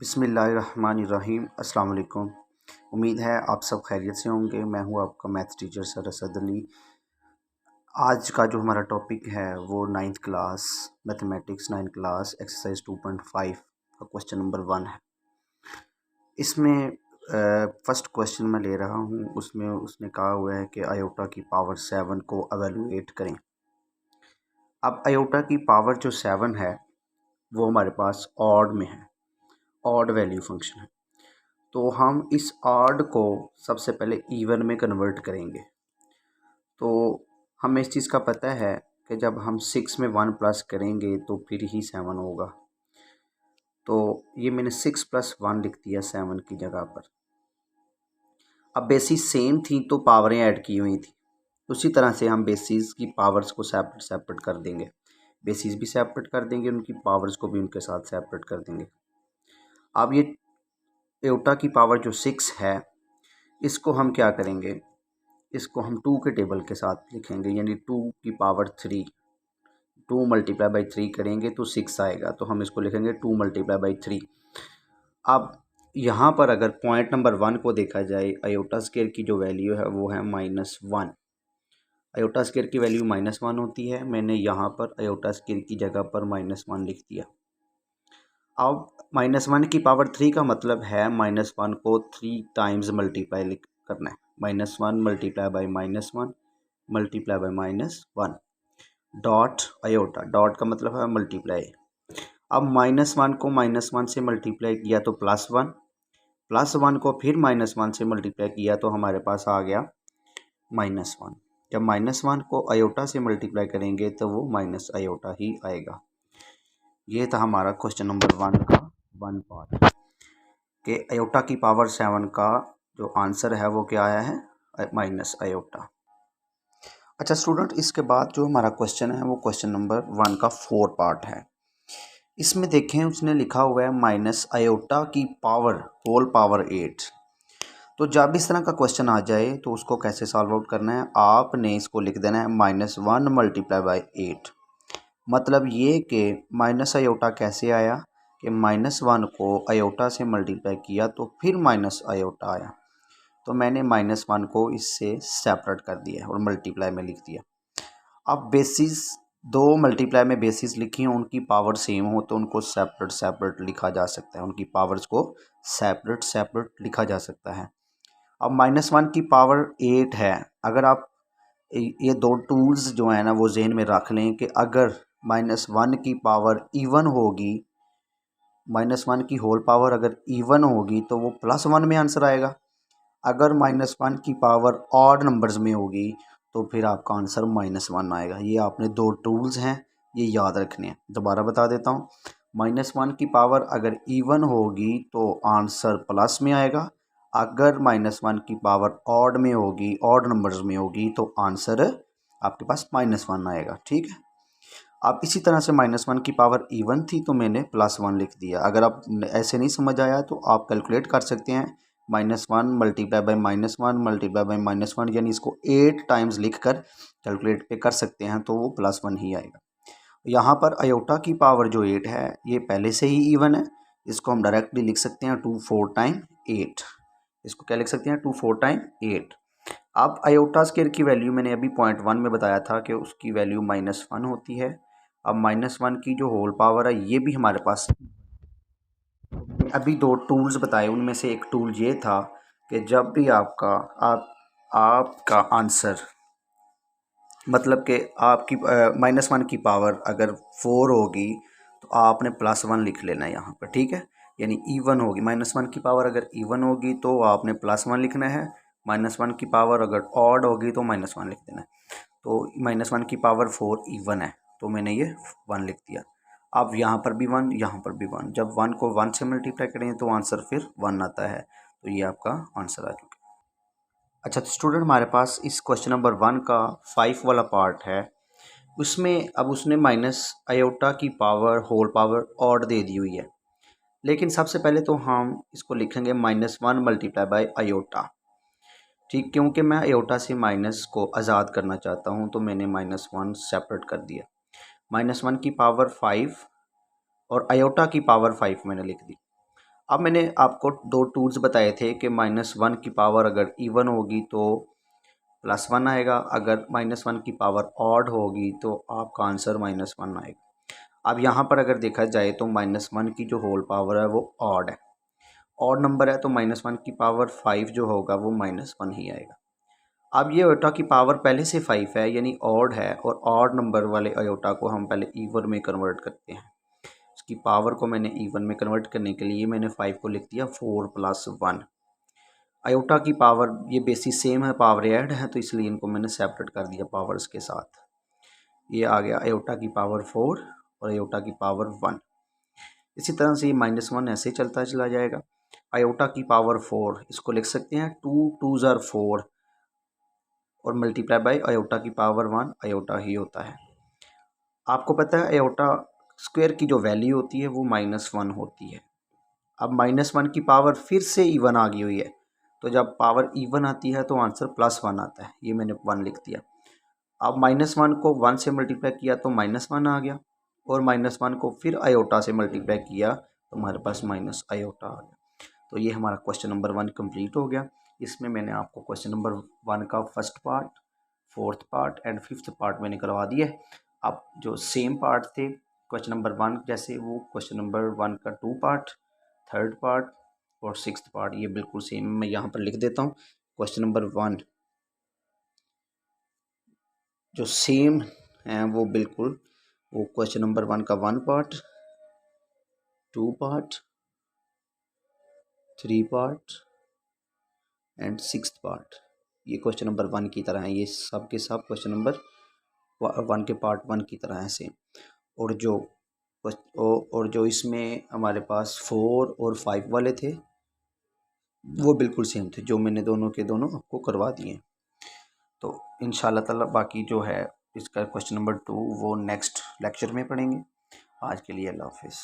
बिस्मिल्लाहिर्रहमानिर्रहीम। अस्सलाम वालेकुम। उम्मीद है आप सब खैरियत से होंगे। मैं हूं आपका maths teacher sir Asad Ali. आज का जो हमारा टॉपिक है वो ninth class mathematics 9th class exercise 2.5 का क्वेश्चन नंबर 1 है। इसमें फर्स्ट क्वेश्चन मैं ले रहा हूं, उसमें उसने कहा हुआ है कि आयोटा की पावर 7 को एवेलुएट करें। अब आयोटा की पावर जो 7 है वो हमारे पास ऑड में है, ऑड वैल्यू फंक्शन है। तो हम इस ऑड को सबसे पहले इवन में कन्वर्ट करेंगे। तो हमें इस चीज़ का पता है कि जब हम 6 में 1 प्लस करेंगे तो फिर ही 7 होगा। तो ये मैंने 6 + 1 लिख दिया 7 की जगह पर। अब बेसिस सेम थी तो पावरें ऐड की हुई थी, उसी तरह से हम बेसिस की पावर्स को सेपरेट सेपरेट कर देंगे। बेसिस भी सेपरेट कर देंगे, उनकी पावर्स को भी उनके साथ सेपरेट कर देंगे। अब ये आयोटा की पावर जो 6 है इसको हम क्या करेंगे, इसको हम 2 के टेबल के साथ लिखेंगे, यानी 2 की पावर 3। 2 × 3 करेंगे तो 6 आएगा, तो हम इसको लिखेंगे 2 × 3। अब यहाँ पर अगर पॉइंट नंबर 1 को देखा जाए, आयोटा स्क्वायर की जो वैल्यू है वो है -1। आयोटा स्क्वायर की वैल्यू -1 होती है। मैंने यहाँ पर आयोटा स्क्वायर की जगह पर -1 लिख दिया। अब -1 की पावर 3 का मतलब है -1 को 3 टाइम्स मल्टीप्लाई करना है। -1 × -1 × -1 डॉट आयोटा, डॉट का मतलब है मल्टीप्लाई। अब -1 को -1 से मल्टीप्लाई किया तो +1, +1 को फिर -1 से मल्टीप्लाई किया तो हमारे पास आ गया -1। जब -1 को आयोटा से मल्टीप्लाई करेंगे तो वो माइनस आयोटा ही आएगा। ये था हमारा क्वेश्चन नंबर 1 का 1 पार्ट कि आयोटा की पावर 7 का जो आंसर है वो क्या आया है, माइनस आयोटा। अच्छा स्टूडेंट, इसके बाद जो हमारा क्वेश्चन है वो क्वेश्चन नंबर 1 का 4 पार्ट है। इसमें देखें उसने लिखा हुआ है माइनस आयोटा की पावर होल पावर 8। तो जब इस तरह का क्वेश्चन आ जाए तो उसको कैसे सॉल्व आउट करना है, आपने इसको लिख देना है -1 × 8। मतलब ये कि माइनस आयोटा कैसे आया कि -1 को आयोटा से मल्टीप्लाई किया तो फिर माइनस आयोटा आया। तो मैंने -1 को इससे सेपरेट कर दिया और मल्टीप्लाई में लिख दिया। अब बेसिस दो मल्टीप्लाई में बेसिस लिखी हैं, उनकी पावर सेम हो तो उनको सेपरेट सेपरेट लिखा जा सकता है, उनकी पावर्स को सेपरेट सेपरेट लिखा जा सकता है। अब -1 की पावर 8 है। अगर आप ये दो टूल्स जो है ना वो जहन में रख लें कि अगर -1 की पावर इवन होगी, -1 की होल पावर अगर इवन होगी तो वो +1 में आंसर आएगा। अगर -1 की पावर ऑड नंबर्स में होगी तो फिर आपका आंसर -1 आएगा। ये आपने दो टूल्स हैं, ये याद रखने हैं। दोबारा बता देता हूँ, -1 की पावर अगर इवन होगी तो आंसर प्लस में आएगा। अगर -1 की पावर ऑड में होगी, ऑड नंबर्स में होगी तो आंसर आपके पास -1 आएगा। ठीक है। अब इसी तरह से -1 की पावर इवन थी तो मैंने +1 लिख दिया। अगर आप ऐसे नहीं समझ आया तो आप कैलकुलेट कर सकते हैं, -1 × -1 × -1, यानी इसको 8 टाइम्स लिख कर कैलकुलेट पे कर सकते हैं तो वो +1 ही आएगा। यहाँ पर आयोटा की पावर जो 8 है ये पहले से ही इवन है, इसको हम डायरेक्टली लिख सकते हैं 2 4 टाइम 8। इसको क्या लिख सकते हैं, 2 4 टाइम 8। अब आयोटा स्क्वायर की वैल्यू मैंने अभी पॉइंट 1 में बताया था कि उसकी वैल्यू -1 होती है। अब -1 की जो होल पावर है ये भी हमारे पास, अभी दो टूल्स बताए उनमें से एक टूल ये था कि जब भी आपका आंसर, मतलब कि आपकी -1 की पावर अगर 4 होगी तो आपने +1 लिख लेना है यहाँ पर। ठीक है, यानी इवन होगी। -1 की पावर अगर इवन होगी तो आपने +1 लिखना है, -1 की पावर अगर ऑड होगी तो -1 लिख देना है। तो -1 की पावर 4 इवन है तो मैंने ये 1 लिख दिया। अब यहाँ पर भी 1, यहाँ पर भी 1, जब 1 को 1 से मल्टीप्लाई करेंगे तो आंसर फिर 1 आता है। तो ये आपका आंसर आ चुका है। अच्छा तो स्टूडेंट, हमारे पास इस क्वेश्चन नंबर 1 का 5 वाला पार्ट है। उसमें अब उसने माइनस आयोटा की पावर होल पावर ऑड दे दी हुई है, लेकिन सबसे पहले तो हम इसको लिखेंगे -1 × आयोटा। ठीक, क्योंकि मैं आयोटा से माइनस को आज़ाद करना चाहता हूँ तो मैंने -1 सेपरेट कर दिया। -1 की पावर 5 और आयोटा की पावर 5 मैंने लिख दी। अब मैंने आपको दो टूल्स बताए थे कि -1 की पावर अगर इवन होगी तो +1 आएगा, अगर -1 की पावर ऑड होगी तो आपका आंसर -1 आएगा। अब यहाँ पर अगर देखा जाए तो -1 की जो होल पावर है वो ऑड है, ऑड नंबर है तो -1 की पावर 5 जो होगा वो -1 ही आएगा। अब ये अयोटा की पावर पहले से 5 है यानी ऑड है, और ऑड नंबर वाले अयोटा को हम पहले ईवन में कन्वर्ट करते हैं। उसकी पावर को मैंने ईवन में कन्वर्ट करने के लिए मैंने 5 को लिख दिया 4 + 1। अयोटा की पावर ये बेसिस सेम है, पावर ऐड है, तो इसलिए इनको मैंने सेपरेट कर दिया पावर्स के साथ। ये आ गया अयोटा की पावर 4 और अयोटा की पावर 1। इसी तरह से ये -1 ऐसे चलता चला जाएगा। अयोटा की पावर 4 इसको लिख सकते हैं 2 2s are 4 और मल्टीप्लाई बाय अयोटा की पावर 1 अयोटा ही होता है। आपको पता है अयोटा स्क्वायर की जो वैल्यू होती है वो -1 होती है। अब -1 की पावर फिर से इवन आ गई हुई है, तो जब पावर इवन आती है तो आंसर +1 आता है। ये मैंने 1 लिख दिया। अब -1 को 1 से मल्टीप्लाई किया तो -1 आ गया, और -1 को फिर अयोटा से मल्टीप्लाई किया तो हमारे पास माइनस अयोटा आ गया। तो ये हमारा क्वेश्चन नंबर 1 कंप्लीट हो गया। इसमें मैंने आपको क्वेश्चन नंबर 1 का first part, fourth part and fifth part मैंने करवा दिया है। अब जो सेम पार्ट थे क्वेश्चन नंबर 1 जैसे, वो क्वेश्चन नंबर 1 का 2 पार्ट, थर्ड पार्ट और सिक्स्थ पार्ट ये बिल्कुल सेम मैं यहाँ पर लिख देता हूँ। क्वेश्चन नंबर 1 जो सेम है वो बिल्कुल वो क्वेश्चन नंबर 1 का 1 part, 2 part, 3 part and sixth part, ये क्वेश्चन नंबर 1 की तरह है। ये सब के सब क्वेश्चन नंबर 1 के पार्ट 1 की तरह है सेम। और जो इसमें हमारे पास 4 और 5 वाले थे वो बिल्कुल सेम थे, जो मैंने दोनों के दोनों आपको करवा दिए। तो इंशाल्लाह ताला बाकी जो है इसका क्वेश्चन नंबर 2 वो नेक्स्ट लेक्चर में पढ़ेंगे। आज के लिए अल्लाह हाफिज़।